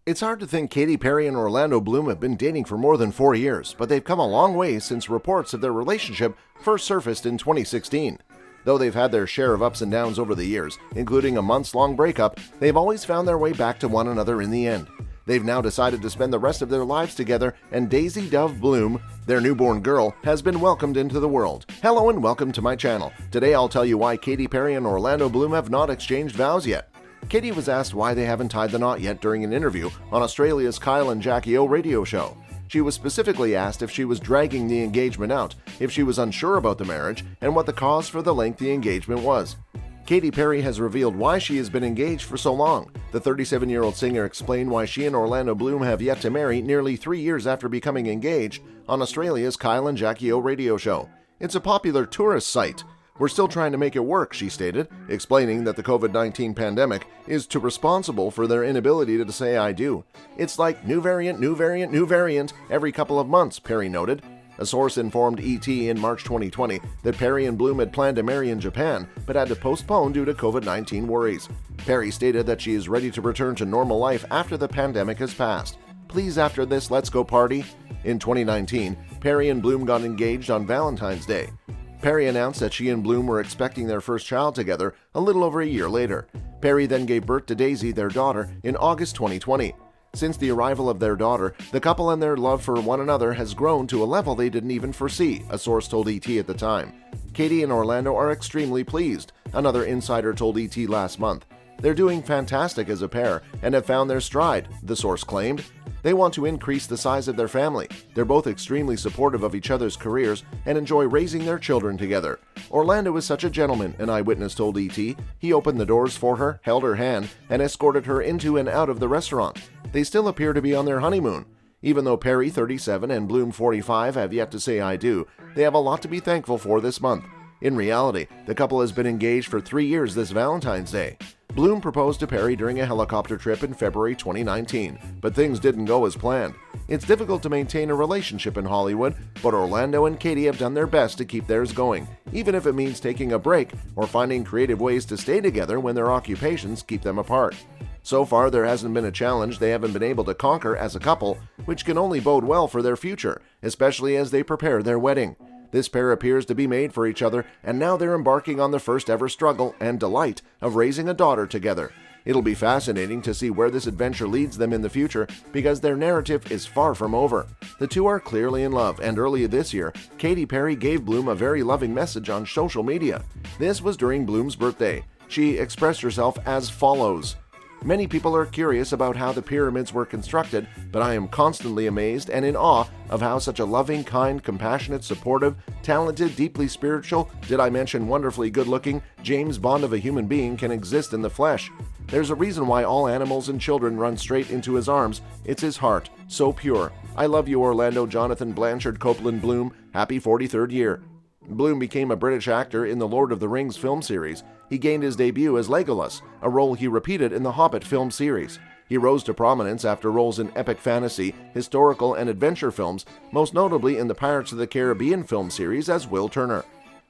It's hard to think Katy Perry and Orlando Bloom have been dating for more than 4 years, but they've come a long way since reports of their relationship first surfaced in 2016. Though they've had their share of ups and downs over the years, including a months-long breakup, they've always found their way back to one another in the end. They've now decided to spend the rest of their lives together, and Daisy Dove Bloom, their newborn girl, has been welcomed into the world. Hello and welcome to my channel. Today I'll tell you why Katy Perry and Orlando Bloom have not exchanged vows yet. Katy was asked why they haven't tied the knot yet during an interview on Australia's Kyle and Jackie O radio show. She was specifically asked if she was dragging the engagement out, if she was unsure about the marriage, and what the cause for the lengthy engagement was. Katy Perry has revealed why she has been engaged for so long. The 37-year-old singer explained why she and Orlando Bloom have yet to marry nearly 3 years after becoming engaged on Australia's Kyle and Jackie O radio show. It's a popular tourist site. We're still trying to make it work, she stated, explaining that the COVID-19 pandemic is too responsible for their inability to say I do. It's like new variant, new variant, new variant every couple of months, Perry noted. A source informed ET in March 2020 that Perry and Bloom had planned to marry in Japan, but had to postpone due to COVID-19 worries. Perry stated that she is ready to return to normal life after the pandemic has passed. Please, after this, let's go party. In 2019, Perry and Bloom got engaged on Valentine's Day. Perry announced that she and Bloom were expecting their first child together a little over a year later. Perry then gave birth to Daisy, their daughter, in August 2020. Since the arrival of their daughter, the couple and their love for one another has grown to a level they didn't even foresee, a source told ET at the time. Katy and Orlando are extremely pleased, another insider told ET last month. They're doing fantastic as a pair and have found their stride, the source claimed. They want to increase the size of their family. They're both extremely supportive of each other's careers and enjoy raising their children together. Orlando is such a gentleman, an eyewitness told ET. He opened the doors for her, held her hand, and escorted her into and out of the restaurant. They still appear to be on their honeymoon. Even though Perry, 37, and Bloom, 45, have yet to say I do, they have a lot to be thankful for this month. In reality, the couple has been engaged for 3 years this Valentine's Day. Bloom proposed to Perry during a helicopter trip in February 2019, but things didn't go as planned. It's difficult to maintain a relationship in Hollywood, but Orlando and Katy have done their best to keep theirs going, even if it means taking a break or finding creative ways to stay together when their occupations keep them apart. So far, there hasn't been a challenge they haven't been able to conquer as a couple, which can only bode well for their future, especially as they prepare their wedding. This pair appears to be made for each other, and now they're embarking on the first ever struggle and delight of raising a daughter together. It'll be fascinating to see where this adventure leads them in the future because their narrative is far from over. The two are clearly in love, and earlier this year, Katy Perry gave Bloom a very loving message on social media. This was during Bloom's birthday. She expressed herself as follows. Many people are curious about how the pyramids were constructed, but I am constantly amazed and in awe of how such a loving, kind, compassionate, supportive, talented, deeply spiritual, did I mention wonderfully good-looking, James Bond of a human being can exist in the flesh. There's a reason why all animals and children run straight into his arms. It's his heart, so pure. I love you, Orlando Jonathan Blanchard Copeland Bloom. Happy 43rd year. Bloom became a British actor in the Lord of the Rings film series. He gained his debut as Legolas, a role he repeated in the Hobbit film series. He rose to prominence after roles in epic fantasy, historical, and adventure films, most notably in the Pirates of the Caribbean film series as Will Turner.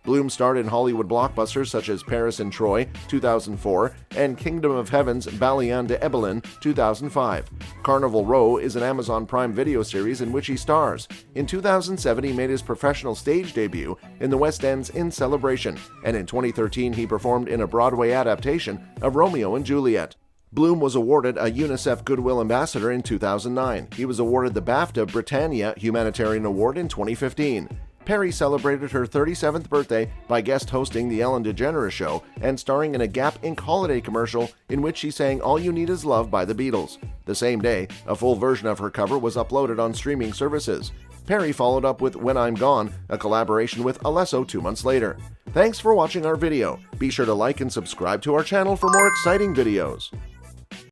Bloom starred in Hollywood blockbusters such as Paris and Troy, 2004, and Kingdom of Heaven's Balian de Ebelin, 2005. Carnival Row is an Amazon Prime Video series in which he stars. In 2007, he made his professional stage debut in the West End's In Celebration, and in 2013, he performed in a Broadway adaptation of Romeo and Juliet. Bloom was awarded a UNICEF Goodwill Ambassador in 2009. He was awarded the BAFTA Britannia Humanitarian Award in 2015. Perry celebrated her 37th birthday by guest hosting The Ellen DeGeneres Show and starring in a Gap Inc. holiday commercial in which she sang All You Need Is Love by the Beatles. The same day, a full version of her cover was uploaded on streaming services. Perry followed up with When I'm Gone, a collaboration with Alesso 2 months later. Thanks for watching our video. Be sure to like and subscribe to our channel for more exciting videos.